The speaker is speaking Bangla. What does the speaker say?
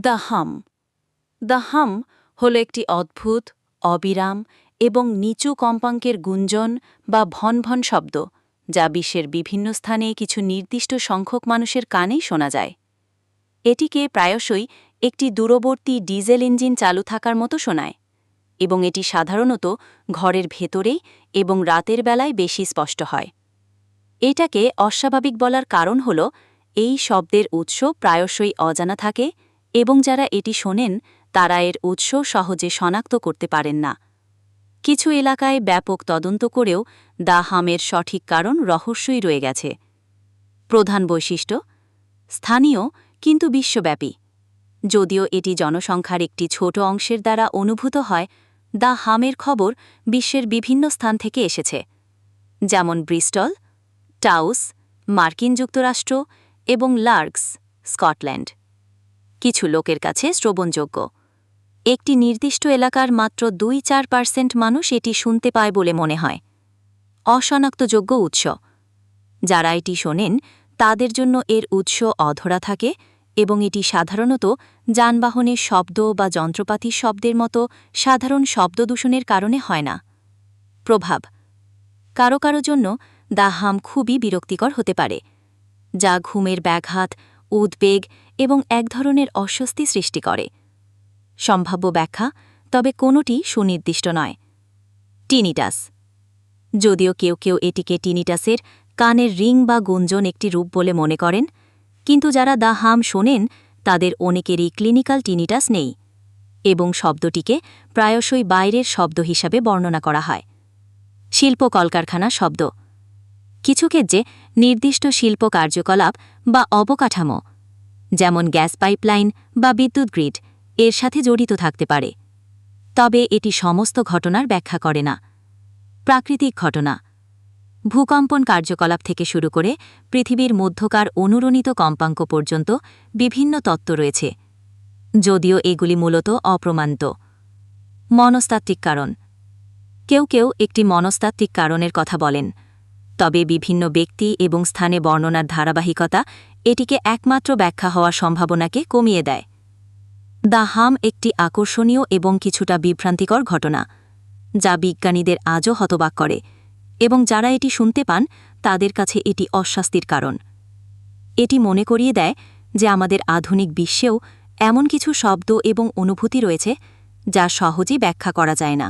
দ্য হাম দ্য হাম হল একটি অদ্ভুত, অবিরাম এবং নিচু কম্পাঙ্কের গুঞ্জন বা ভনভন শব্দ যা বিশ্বের বিভিন্ন স্থানে কিছু নির্দিষ্ট সংখ্যক মানুষের কানেই শোনা যায়। এটিকে প্রায়শই একটি দূরবর্তী ডিজেল ইঞ্জিন চালু থাকার মতো শোনায় এবং এটি সাধারণত ঘরের ভেতরেই এবং রাতের বেলায় বেশি স্পষ্ট হয়। এটাকে অস্বাভাবিক বলার কারণ হল এই শব্দের উৎস প্রায়শই অজানা থাকে এবং যারা এটি শোনেন তারা এর উৎস সহজে শনাক্ত করতে পারেন না। কিছু এলাকায় ব্যাপক তদন্ত করেও দ্য হামের সঠিক কারণ রহস্যই রয়ে গেছে। প্রধান বৈশিষ্ট্য: স্থানীয় কিন্তু বিশ্বব্যাপী। যদিও এটি জনসংখ্যার একটি ছোট অংশের দ্বারা অনুভূত হয়, দ্য হামের খবর বিশ্বের বিভিন্ন স্থান থেকে এসেছে, যেমন ব্রিস্টল, টাউস, মার্কিন যুক্তরাষ্ট্র এবং লার্কস, স্কটল্যান্ড। কিছু লোকের কাছে শ্রবণযোগ্য। একটি নির্দিষ্ট এলাকার মাত্র 2-4% মানুষ এটি শুনতে পায় বলে মনে হয়। অশনাক্তযোগ্য উৎস: যারা এটি শোনেন তাদের জন্য এর উৎস অধরা থাকে এবং এটি সাধারণত যানবাহনের শব্দ বা যন্ত্রপাতির শব্দের মতো সাধারণ শব্দদূষণের কারণে হয় না। প্রভাব: কারো কারো জন্য দ্য হাম খুবই বিরক্তিকর হতে পারে, যা ঘুমের ব্যাঘাত, উদ্বেগ এবং এক ধরনের অস্বস্তি সৃষ্টি করে। সম্ভাব্য ব্যাখ্যা, তবে কোনোটি সুনির্দিষ্ট নয়। টিনিটাস: যদিও কেউ কেউ এটিকে টিনিটাসের কানের রিং বা গুঞ্জন একটি রূপ বলে মনে করেন, কিন্তু যারা দ্য হাম শোনেন তাদের অনেকেরই ক্লিনিক্যাল টিনিটাস নেই এবং শব্দটিকে প্রায়শই বাইরের শব্দ হিসাবে বর্ণনা করা হয়। শিল্প কলকারখানা শব্দ: কিছু ক্ষেত্রে নির্দিষ্ট শিল্প কার্যকলাপ বা অবকাঠামো, যেমন গ্যাস পাইপলাইন বা বিদ্যুৎ গ্রিড, এর সাথে জড়িত থাকতে পারে, তবে এটি সমস্ত ঘটনার ব্যাখ্যা করে না। প্রাকৃতিক ঘটনা: ভূকম্পন কার্যকলাপ থেকে শুরু করে পৃথিবীর মধ্যকার অনুরণিত কম্পাঙ্ক পর্যন্ত বিভিন্ন তত্ত্ব রয়েছে, যদিও এগুলি মূলত অপ্রমাণিত। মনস্তাত্ত্বিক কারণ: কেউ কেউ একটি মনস্তাত্ত্বিক কারণের কথা বলেন, তবে বিভিন্ন ব্যক্তি এবং স্থানে বর্ণনার ধারাবাহিকতা এটিকে একমাত্র ব্যাখ্যা হওয়ার সম্ভাবনাকে কমিয়ে দেয়। দ্য হাম একটি আকর্ষণীয় এবং কিছুটা বিভ্রান্তিকর ঘটনা, যা বিজ্ঞানীদের আজও হতবাক করে, এবং যারা এটি শুনতে পান তাদের কাছে এটি অস্বস্তির কারণ। এটি মনে করিয়ে দেয় যে আমাদের আধুনিক বিশ্বেও এমন কিছু শব্দ এবং অনুভূতি রয়েছে যা সহজেই ব্যাখ্যা করা যায় না।